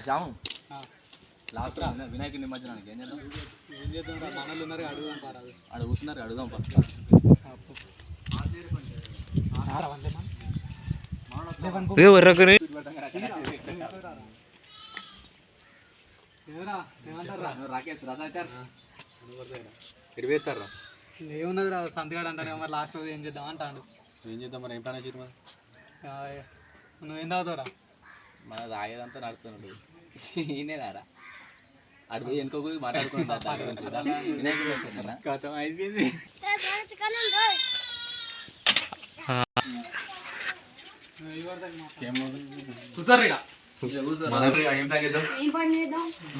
Shyam last వినాయకుడి నిమజ్జనానికి ఏం చేద్దాం మనలు ఉన్నారు అడుగుదాం పారాదు ఆడ కూర్చున్నారు అడుగుదాం రాకేష్ రసాకర్ ఎడిపోతారా ఏమున్నది రా సంతగాడు అంటాను మరి లాస్ట్ రోజు ఏం చేద్దాం అంటాడు. ఏం చేద్దాం మరి ఏం ప్లాన్ చేసి మరి నువ్వేం తాగుతావురా? మన తాగేదంతా నడుస్తున్నాడు ఈయనే రారా అటు పోయి వెనుక పోయి మాట్లాడుకుంటా అయిపోయింది.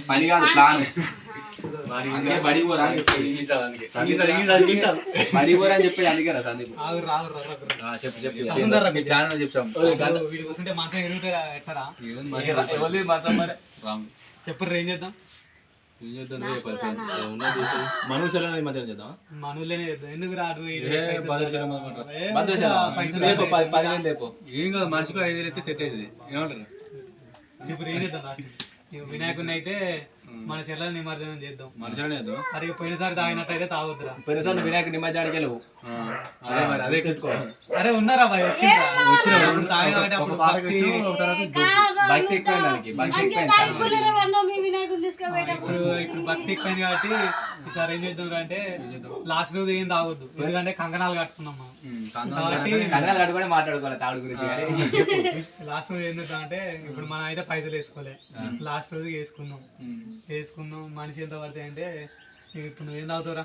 పని కాదు ప్లాన్ బడి పోరా అని చెప్పి అందుకే రా సందీప్ చెప్పు ప్లాన్ చెప్తాం చెప్పరు ఏం చేద్దాం మనుషులను నిమజ్జనం చేద్దాం మనూళ్ళనే చేద్దాం. ఎందుకు రాడు ఏం కాదు మనిషికి 5,000 అయితే సెట్ అవుతుంది ఏమంటారు చెప్పు ఏం చేద్దాం లాస్ట్ వినాయకుడిని అయితే మన చెల్లెలు నిమజ్జనం చేద్దాం. మనుషులనే చేద్దాం. అరే పోయినసారి తాగినట్టయితే తాగుతురా పోయినసారి వినాయకుడి నిమజ్జనానికి వెళ్ళవు అదే మరి అదే చూసుకోవాలి. అరే ఉన్నారా బాయ్ భక్తి ఎక్కువైంది ఇప్పుడు భక్తి ఎక్కువైంది కాబట్టి ఈసారి ఏం చేద్దాం అంటే లాస్ట్ రోజు ఏం తాగొద్దు ఎందుకంటే కంకణాలు కట్టుకున్నాం మనం కాబట్టి కట్టుకొని మాట్లాడుకోవాలి తాడు గురించి. లాస్ట్ రోజు ఏం చేద్దాం అంటే ఇప్పుడు మనం అయితే పైసలు వేసుకోలే లాస్ట్ రోజు వేసుకుందాం మనిషి ఎంత పడతాయి అంటే ఇప్పుడు నువ్వేం తాగుతావురా?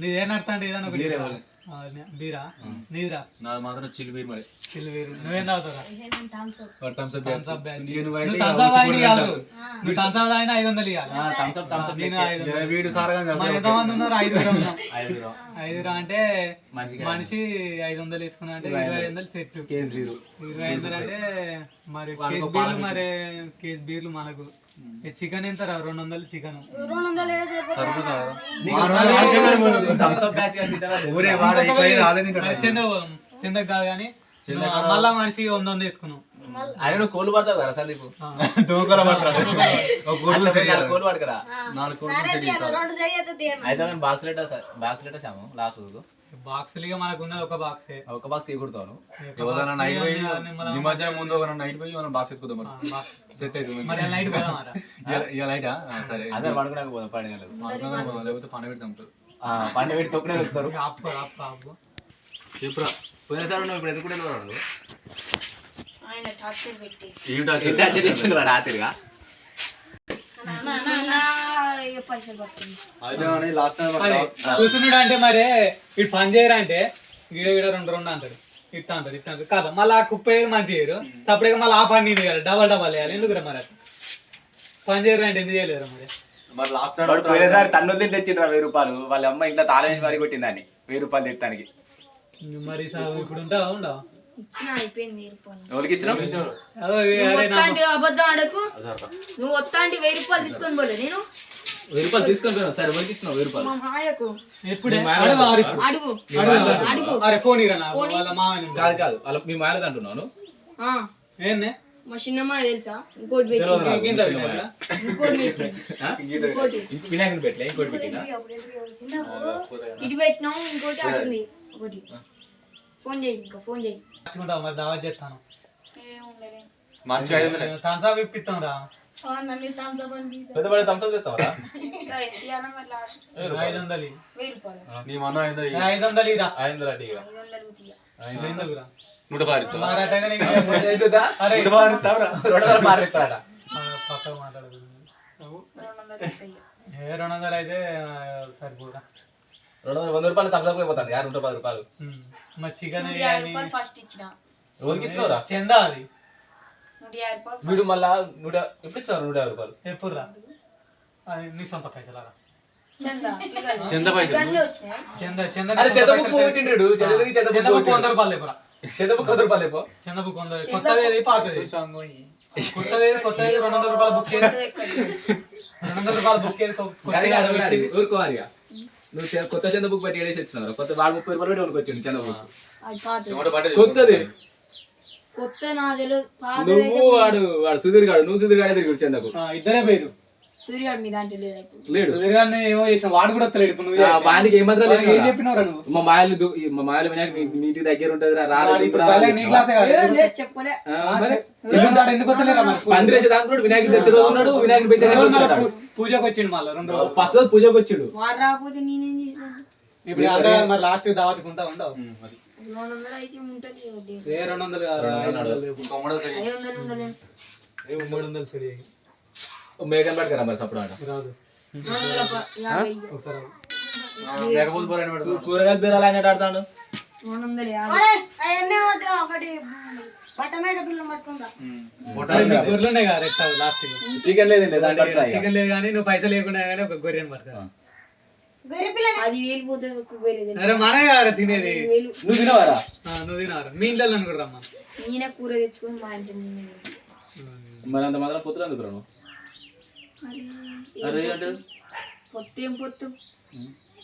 నీదేం నడతా అంటే ఏదన్నా ఒకటి బీరా నీరా నాది మాత్రం చిల్లు బీర్ మరి బీరు నువ్వేం తాగుతావురా? నువ్వు తంసా తాగినా 500 ఇవ్వాలి. ఎంతమంది ఉన్నారు? 5 అంటే మనిషి 500 వేసుకున్నా అంటే 2500 సెట్. 2500 అంటే మరి కేసు బీర్లు మనకు. చికెన్ ఎంత రా? 200 చికెన్. చెందకు కాదు కానీ మళ్ళా మనిషి 100 వేసుకున్నాం. ఆయన కోళ్ళు పడతావు కదా సార్ నీకు కోళ్ళు పడకరా అయితే బాక్స్ లెటర్ సాము లాస్ట్ బాక్స్ మనకు ఉన్నది ఒక బాక్స్ ఎగురుతాను. నిమజ్జనం ముందు ఒక నైట్ పోయి మనం బాక్స్ ఎత్తుకుందాం సెట్ అవుతుంది. సరే అందరు పడుకున్నాక పోదాం 12 గంటలకు. లేకపోతే పండుగ పెట్టి చంపుతారు. పండుగ పెట్టి తొక్కునే వెళ్తారు. చెప్పురా పోయినసారి నువ్వు ఇప్పుడు ఎదుగుకుంటే రాత్రిగా కూర్చున్నాడు అంటే మరి ఇటు పని చేయరా అంటే గీడ 2 అంటాడు ఇట్లా అంటాడు కాదు మళ్ళీ ఆ కుప్ప మంచి చేయరు సపరేట్గా మళ్ళీ ఆ పని చేయాలి డబల్ వేయాలి. ఎందుకురా మరి పని చేయరు అంటే ఎందుకు చేయలేరు మరి లాస్ట్ పోయినసారి తన్నులు తింటే తెచ్చిండ్రు 1000 రూపాయలు. వాళ్ళ అమ్మ ఇంట్లో తాళేసి మరి కొట్టిందని 1000 రూపాయలు తెస్తానికి. మరి ఇప్పుడు ఉండవా అబద్ధం ఆడకు. నువ్వు వస్తా అంటే 1000 రూపాయలు తీసుకొని పోలే నేను 1000 రూపాయలు తీసుకొని పోయినా సరే ఎవరికి ఇచ్చినావు 1000 రూపాయలు? మా మాయకు అడుగు ఫోన్ కాదు అలా మీ మాయలకు అంటున్నాను. ఏంనే మా చిన్నమ్మ తెలుసా? ఇంకోటి వినాయకుని పెట్టలే ఇంకోటి పెట్టినా ఇటు పెట్టినాం ఇంకోటి అడుగుంది ఒకటి. ఫోన్ చేయి మరి దావత్ చేస్తాను థమ్స్అప్ ఇప్పిస్తాం రా. పెద్ద థమ్స్అప్ చేస్తావా? 500 నీ మన 500 ఇరా 500 ఎందుకురా? 110 పక్కకు మాట్లాడదు 200 అయితే సరిపోదా? 100 రూపాయలు థమ్స్అప్ అయిపోతాను 110 రూపాయలు. మరి చికెన్ ఫస్ట్ ఇచ్చిన ఎవరికి ఇచ్చినవరా? చందా అది వీడు మళ్ళా ఎప్పుడు ఇచ్చారు 150 రూపాయలు? ఎప్పుడు రా? అది నీ సొంత పైసలా? చంద పైసలు చందబుక్ 100 రూపాయలు లేపరా? చందబుక్ 100 రూపాయలు లేపో. చందబుక్ 100 కొత్తది పాతది కొత్తది 200 రూపాయలు బుక్ 200 రూపాయలు బుక్ ఊరుకోవాలి. నువ్వు కొత్త చంద బుక్ పెట్టి ఏడేసి వచ్చినావు. కొత్త వాడు 30 రూపాయలు పెట్టి కొనుక్కొచ్చింది చంద బుక్ కొత్తది. కొత్త నాదెలు పాత నువ్వు వాడు సుధీర్ గాడు నువ్వు సుధీర్ గాడే తిరిగి చందకు ఇద్దరే పోయారు. సూర్యగాడు మీ దాంట్లో లేడు ఇప్పుడు. లేడు సుధీర్ గారిని ఏమో చేసిన వాడు కూడా వస్తలేడు. ఇప్పుడు నువ్వు వానికి ఏమాత్రం వాడికి ఏం చెప్పినవరా నువ్వు? మా మాయలు వినాయక మీ ఇంటి దగ్గర ఉంటది వాడు ఇప్పుడు భలే నీ క్లాసే కాదు. లేదు చెప్పలే. చెల్లుంటాడు ఎందుకు వస్తలేరా మరి? పందిరేసే దాంట్లో వినాయకుడు తెచ్చే రోజు ఉన్నాడు వినాయకుడు పెట్టే రోజు మళ్ళా పూజకు వచ్చిండు మళ్ళీ 2 రోజులు. ఫస్ట్ రోజు పూజకు వచ్చాడు. వాడు రాకపోతే నేనేం చేసినట్టు? ఇప్పుడు అంటే మరి లాస్ట్ దావత్కి ఉంటా ఉండవు. 200 అయితే ఉంటుంది. 200 కాదు, 500 లేవు. 500 ఉండలేను. 300 సరి మేకన్ పట్టుకరా మరి సప్పుడు ఆట రాదు. 250. ఒకసారి రాదు. కూరగాయలు బీరాలు అయినట్టు ఆడతాడు. 250. గొర్రెలున్నాయి కదా రెస్ట్ లాస్ట్ చికెన్ లేదు చికెన్ లేదు కానీ నువ్వు పైసలు లేకుండా కానీ ఒక గొర్రెని పడతా. 10,000 పోతుంది ఒక్క గొర్రె. అరే మనమే కదా తినేది. 10,000. నువ్వు తినవారా? నువ్వు తినవరా? మీ ఇంట్లో అనుకుంటు రమ్మా. నేనే కూర తెచ్చుకొని మా ఇంటి నేనే. మరి అంత మాత్రం పొత్తులు ఎందుకు రాను? అరే అంటే పొత్తేం పొత్తు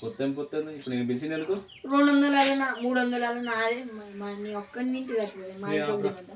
పొత్తు ఇప్పుడు నేను పిలిచింది ఎందుకు? 200 300 నాదే. నీ ఒక్కరిని తింటే తక్కువ మా ఇంట్లో తినద్దా?